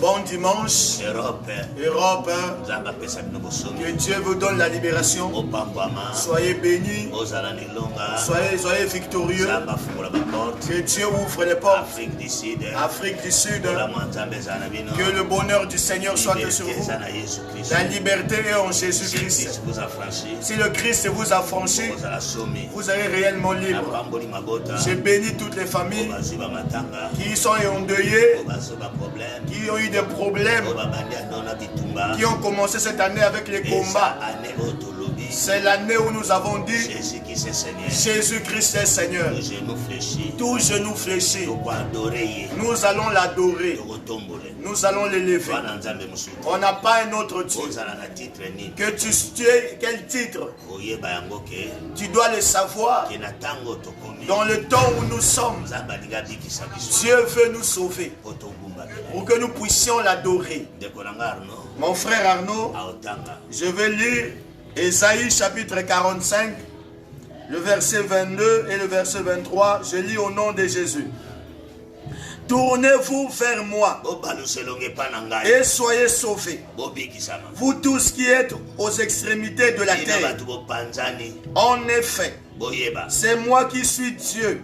Bon dimanche. Europe. Que Dieu vous donne la libération. Soyez bénis. Soyez victorieux. Que Dieu ouvre les portes. Afrique du Sud. Que le bonheur du Seigneur soit sur vous. La liberté est en Jésus-Christ. Si le Christ vous a franchi, vous serez réellement libre. Je bénis toutes les familles qui sont endeuillées, qui ont eu des problèmes, qui ont commencé cette année avec les combats. C'est l'année où nous avons dit Jésus-Christ est Seigneur. Tout genou fléchi. Nous allons l'adorer. Nous allons l'élever. On n'a pas un autre Dieu. Que tu es quel titre? Tu dois le savoir. Dans le temps où nous sommes, Dieu veut nous sauver pour que nous puissions l'adorer. Mon frère Arnaud, je vais lire Ésaïe chapitre 45, le verset 22 et le verset 23. Je lis au nom de Jésus. Tournez-vous vers moi et soyez sauvés, vous tous qui êtes aux extrémités de la terre. En effet, c'est moi qui suis Dieu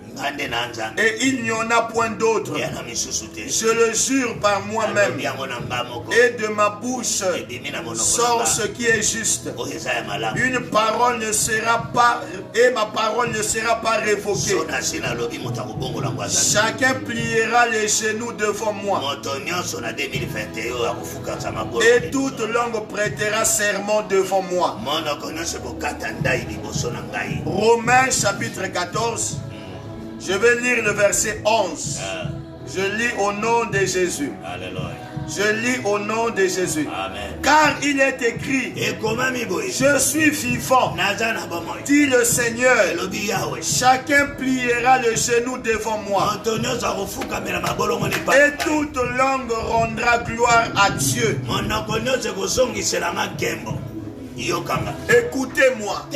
et il n'y en a point d'autre. Je le jure par moi-même et de ma bouche sort ce qui est juste. Une parole ne sera pas et ma parole ne sera pas révoquée. Chacun pliera les genoux devant moi et toute langue prêtera serment devant moi. Romains chapitre 14, je vais lire le verset 11. Je lis au nom de Jésus. Alléluia. Je lis au nom de Jésus. Amen. Car il est écrit, je suis vivant, dit le Seigneur, chacun pliera le genou devant moi et toute langue rendra gloire à Dieu. Écoutez-moi.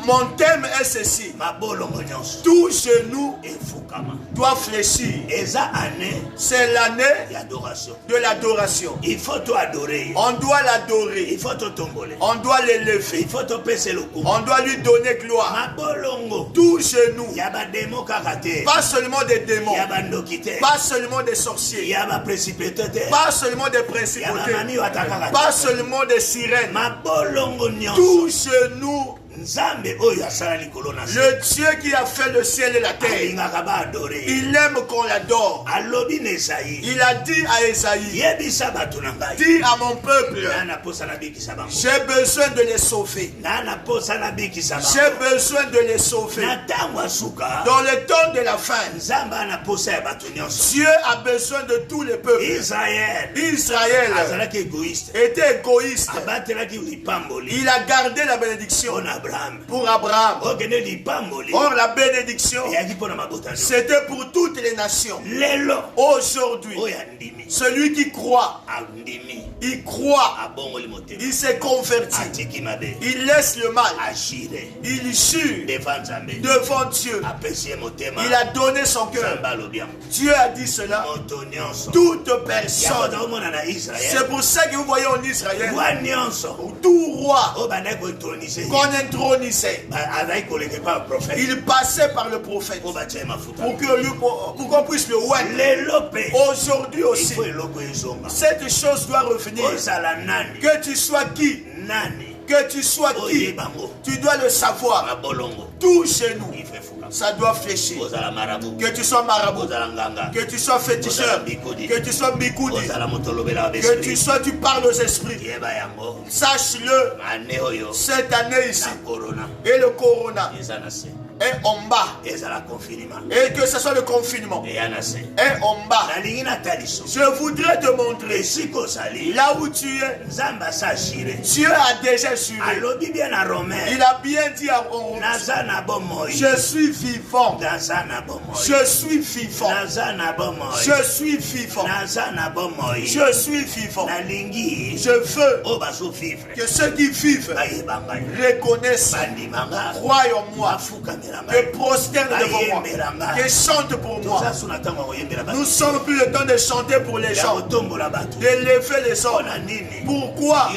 Mon thème est ceci. Tout genou doit fléchir. C'est l'année de l'adoration. Il faut adorer. On doit l'adorer. Il faut tomber. On doit l'élever. Il faut baisser le cou. On doit lui donner gloire. Tout genou. Pas seulement des démons. Pas seulement des sorciers. Pas seulement des principautés. Pas seulement des sirènes. Tout genou. Le Dieu qui a fait le ciel et la terre, il aime qu'on l'adore. Il a dit à Esaïe, dis à mon peuple, j'ai besoin de les sauver. J'ai besoin de les sauver. Dans le temps de la fin, Dieu a besoin de tous les peuples. Israël était égoïste. Il a gardé la bénédiction pour Abraham. Or la bénédiction, c'était pour toutes les nations. Aujourd'hui, celui qui croit, il croit, il s'est converti, il laisse le mal, il jure devant Dieu, il a donné son cœur. Dieu a dit cela. Toute personne, c'est pour ça que vous voyez en Israël tout roi qu'on intronisait, il passait par le prophète pour qu'on puisse le voir. Aujourd'hui aussi, cette chose doit revenir. Que tu sois qui, que tu sois qui, tu dois le savoir. Tout chez nous, ça doit fléchir. Que tu sois marabout, que tu sois féticheur, que tu sois bikoudi, que tu parles aux esprits. Sache-le, cette année ici, et le corona est en bas, et que ce soit le confinement est en bas. Je voudrais te montrer là où tu es. Dieu a déjà juré. Il a bien dit à Romain, je suis vivant, je suis vivant, je suis vivant, je suis vivant. Je veux que ceux qui vivent reconnaissent, croient en moi que prosterne devant moi, que chante pour moi. Nous sommes plus le temps de chanter pour les gens, de lever les hommes. Pourquoi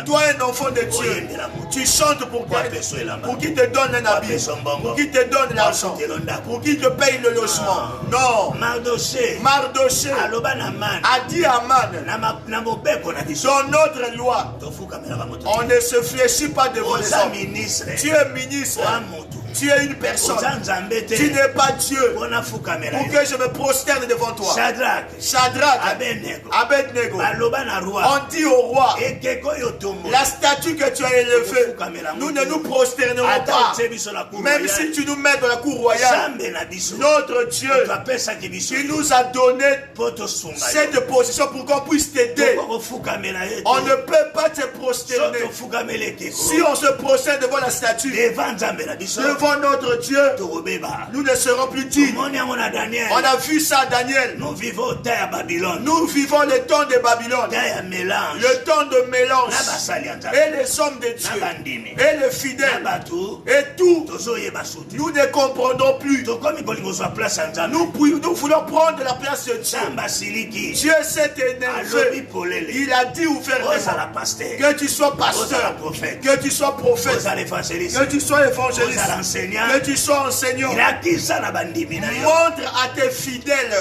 toi, un enfant de Dieu, tu chantes pour qu'il te donne un habit, pour qu'il te donne l'argent, pour qu'il te paye le logement? Non. Mardoché a dit à Aman, dans notre loi, on ne se fléchit pas devant les hommes. Tu es ministre. Tu es une personne. Tu n'es pas Dieu pour que je me prosterne devant toi. Shadrach, Abednego, on dit au roi, la statue que tu as élevée, nous ne nous prosternerons pas. Même si tu nous mets dans la cour royale, notre Dieu, il nous a donné cette position pour qu'on puisse t'aider. On ne peut pas te prosterner. Si on se prosterne devant la statue, devant notre Dieu, nous ne serons plus dignes. On a vu ça à Daniel. Nous vivons le temps de Babylone, le temps de mélange, et les hommes de Dieu et les fidèles et tout. Nous ne comprenons plus. Nous voulons prendre la place de Dieu. Dieu s'est énervé. Il a dit ouvertement que tu sois pasteur, que tu sois prophète, que tu sois évangéliste, que tu sois enseignant. Montre à tes fidèles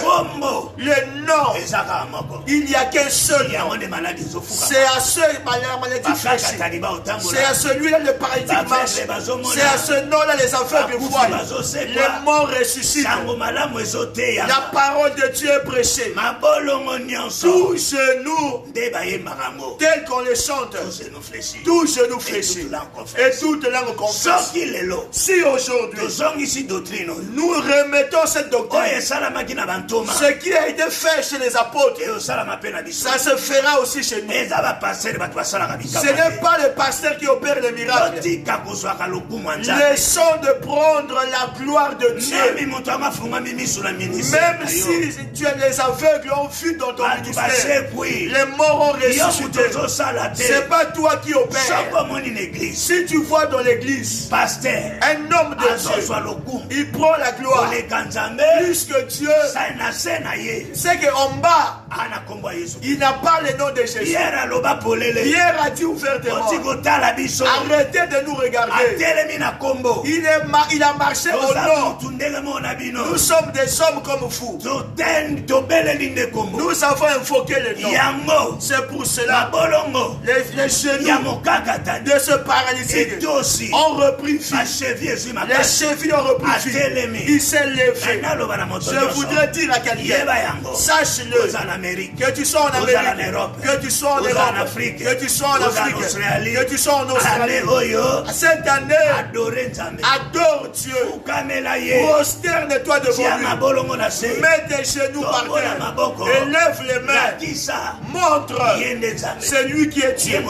le nom. Il n'y a qu'un seul nom. C'est à ceux la maladie fléchie. C'est à celui-là le paralytique marche. C'est à ce nom-là les aveugles voient. Les morts ressuscitent. La parole de Dieu est prêchée. Tous genoux, tel qu'on les chante, tous genoux fléchis et toute langue confesse. Si aujourd'hui nous remettons cette doctrine, ce qui a été fait chez les apôtres, ça se fera aussi chez nous. Ce n'est pas le pasteur qui opère les miracles. Laissons de prendre la gloire de Dieu. Même si les aveugles ont vu dans ton ministère, les morts ont ressuscité. C'est pas toi qui opères. Si tu vois dans l'église un homme de Dieu, il prend la gloire plus que Dieu. C'est qu'en bas, il n'a pas le nom de Jésus. Pierre a dit ouvertement, arrêtez de nous regarder. Il a marché au nom. Nous sommes des hommes comme vous. Nous avons invoqué le nom. C'est pour cela les genoux de ce paralytique ont repris vie. Les chevilles ont repris vie. Il s'est levé. Je voudrais dire à quelqu'un, sache-le, que tu sois en Amérique, que tu sois en Europe, que tu sois en Afrique, que tu sois en Australie, cette année, adore Dieu. Prosterne-toi devant lui. Mets tes genoux par terre et lève les mains. Montre, c'est lui qui est Dieu.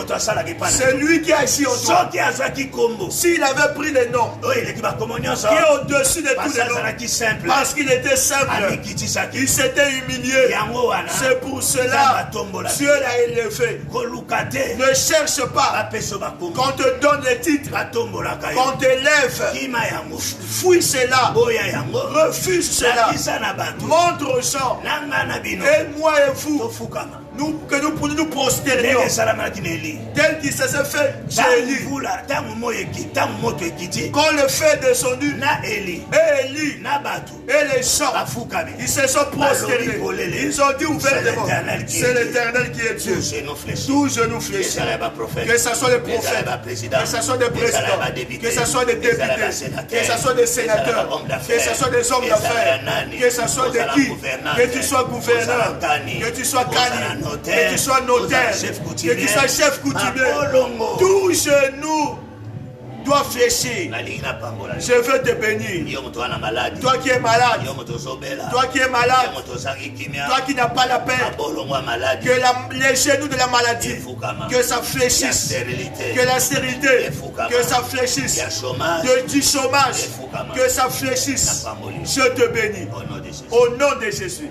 C'est lui qui a agi en toi. S'il avait pris les noms qui est au-dessus de tous les noms, parce qu'il était simple, il s'était humilié. C'est pour cela Dieu l'a élevé. Ne cherche pas qu'on te donne les titres, qu'on t'élève. Fuis cela, refuse cela. Montre aux gens, et moi et vous, que nous pourrions nous prosternions tel qu'il s'est fait chez Élie. Quand le feu est descendu, et Élie et les gens, ils se sont prosternés. Ils ont dit ouvertement, c'est l'Éternel qui est Dieu. Tous genoux fléchis. Que ce soit les prophètes, que ce soit des présidents, que ce soit des députés, que ce soit des sénateurs, que ce soit des hommes d'affaires, que ce soit des qui, que tu sois gouverneur, que tu sois cani, que tu sois notaire, que tu sois chef coutumier, tout genou doit fléchir. Je veux te bénir. Toi qui es malade, toi qui es malade, toi qui n'as pas la paix, que les genoux de la maladie, que ça fléchisse, que la stérilité, que ça fléchisse, du chômage, que ça fléchisse. Je te bénis. Au nom de Jésus.